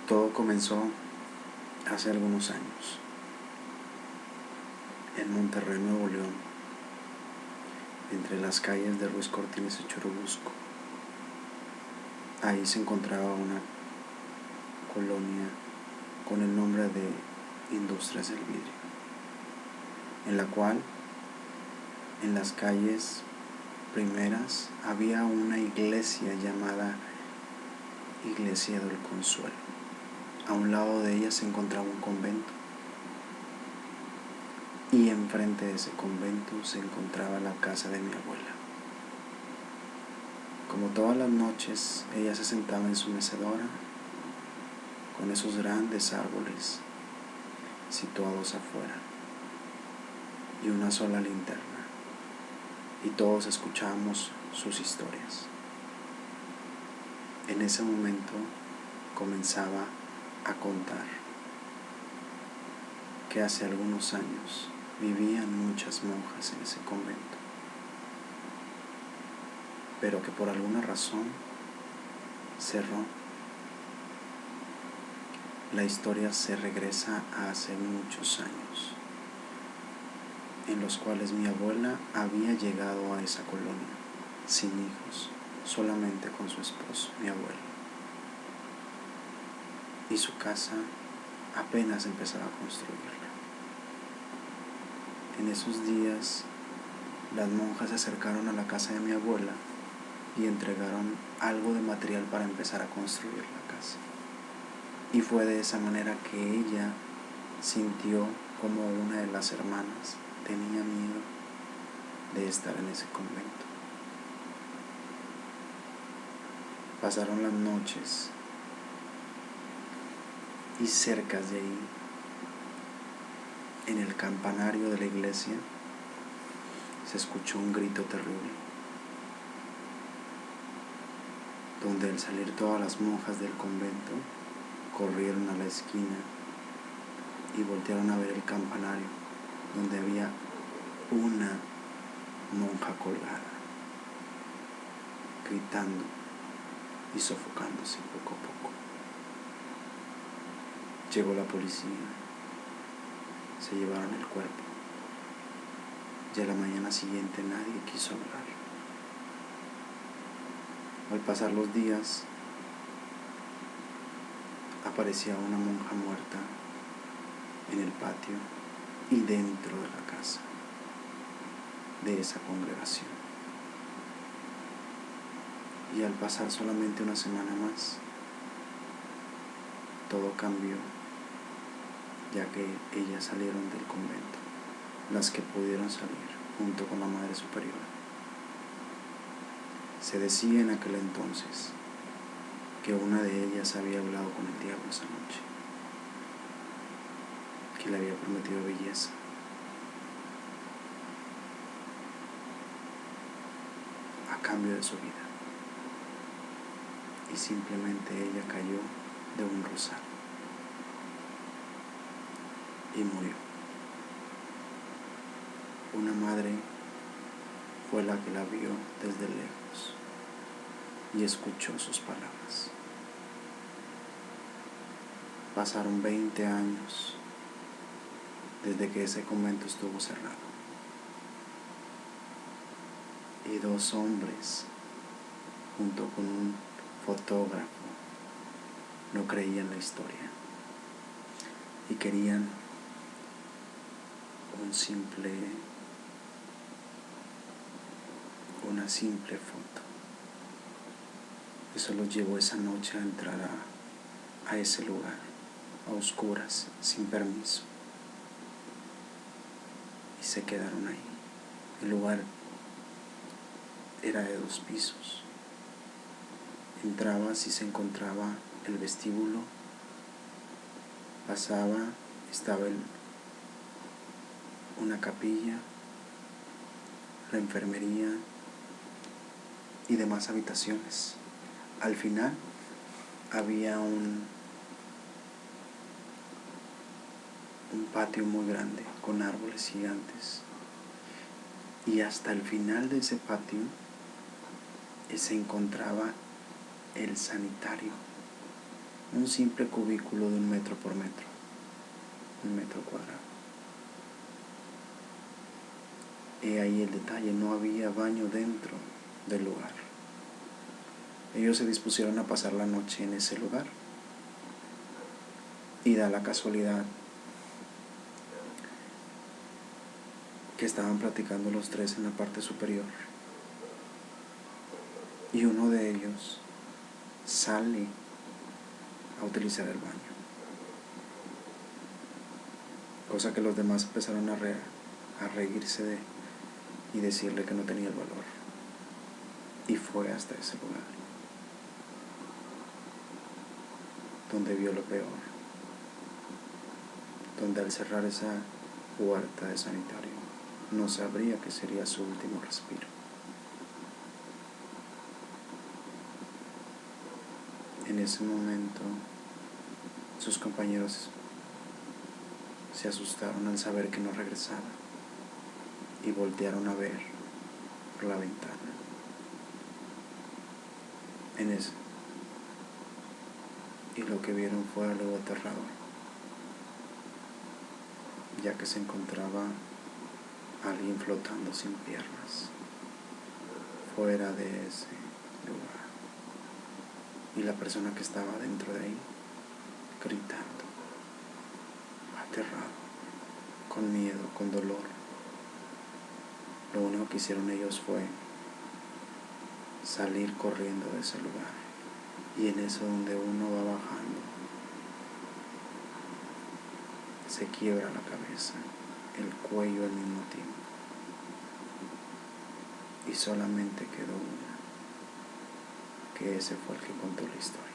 Todo comenzó hace algunos años, en Monterrey, Nuevo León, entre las calles de Ruiz Cortines y Churubusco. Ahí se encontraba una colonia con el nombre de Industrias del Vidrio, en la cual, en las calles primeras, había una iglesia llamada Iglesia del Consuelo. A un lado de ella se encontraba un convento, y enfrente de ese convento se encontraba la casa de mi abuela. Como todas las noches, ella se sentaba en su mecedora con esos grandes árboles situados afuera y una sola linterna, y todos escuchábamos sus historias. En ese momento comenzaba a contar que hace algunos años vivían muchas monjas en ese convento, pero que por alguna razón cerró. La historia se regresa a hace muchos años, en los cuales mi abuela había llegado a esa colonia sin hijos, solamente con su esposo, mi abuelo, y su casa apenas empezaba a construirla. En esos días, las monjas se acercaron a la casa de mi abuela y entregaron algo de material para empezar a construir la casa. Y fue de esa manera que ella sintió como una de las hermanas tenía miedo de estar en ese convento. Pasaron las noches y cerca de ahí, en el campanario de la iglesia, se escuchó un grito terrible, donde al salir todas las monjas del convento corrieron a la esquina y voltearon a ver el campanario, donde había una monja colgada, gritando y sofocándose poco a poco. Llegó la policía, se llevaron el cuerpo, y a la mañana siguiente nadie quiso hablar. Al pasar los días, aparecía una monja muerta en el patio y dentro de la casa de esa congregación. Y al pasar solamente una semana más, todo cambió, ya que ellas salieron del convento, las que pudieron salir junto con la Madre Superiora. Se decía en aquel entonces que una de ellas había hablado con el diablo esa noche, que le había prometido belleza, a cambio de su vida, y simplemente ella cayó de un rosal y murió. Una madre fue la que la vio desde lejos y escuchó sus palabras. Pasaron 20 años desde que ese convento estuvo cerrado, y 2 hombres junto con un fotógrafo no creían la historia y querían una simple foto. Eso los llevó esa noche a entrar a ese lugar, a oscuras, sin permiso, y se quedaron ahí. El lugar era de 2 pisos. Entrabas y se encontraba el vestíbulo, pasaba, estaba una capilla, la enfermería y demás habitaciones. Al final había un patio muy grande con árboles gigantes, y hasta el final de ese patio se encontraba el sanitario, un simple cubículo de 1 metro por metro, 1 metro cuadrado. He ahí el detalle, no había baño dentro del lugar. Ellos se dispusieron a pasar la noche en ese lugar. Y da la casualidad que estaban platicando los tres en la parte superior. Y uno de ellos sale a utilizar el baño. Cosa que los demás empezaron a reírse de y decirle que no tenía el valor. Y fue hasta ese lugar, donde vio lo peor, donde al cerrar esa puerta de sanitario no sabría que sería su último respiro. En ese momento sus compañeros se asustaron al saber que no regresaba y voltearon a ver por la ventana. Y lo que vieron fue algo aterrador, ya que se encontraba alguien flotando sin piernas fuera de ese lugar, y la persona que estaba dentro de ahí gritando, aterrado, con miedo, con dolor. Lo único que hicieron ellos fue salir corriendo de ese lugar. Y en eso, donde uno va bajando, se quiebra la cabeza, el cuello al mismo tiempo, y solamente quedó una, que ese fue el que contó la historia.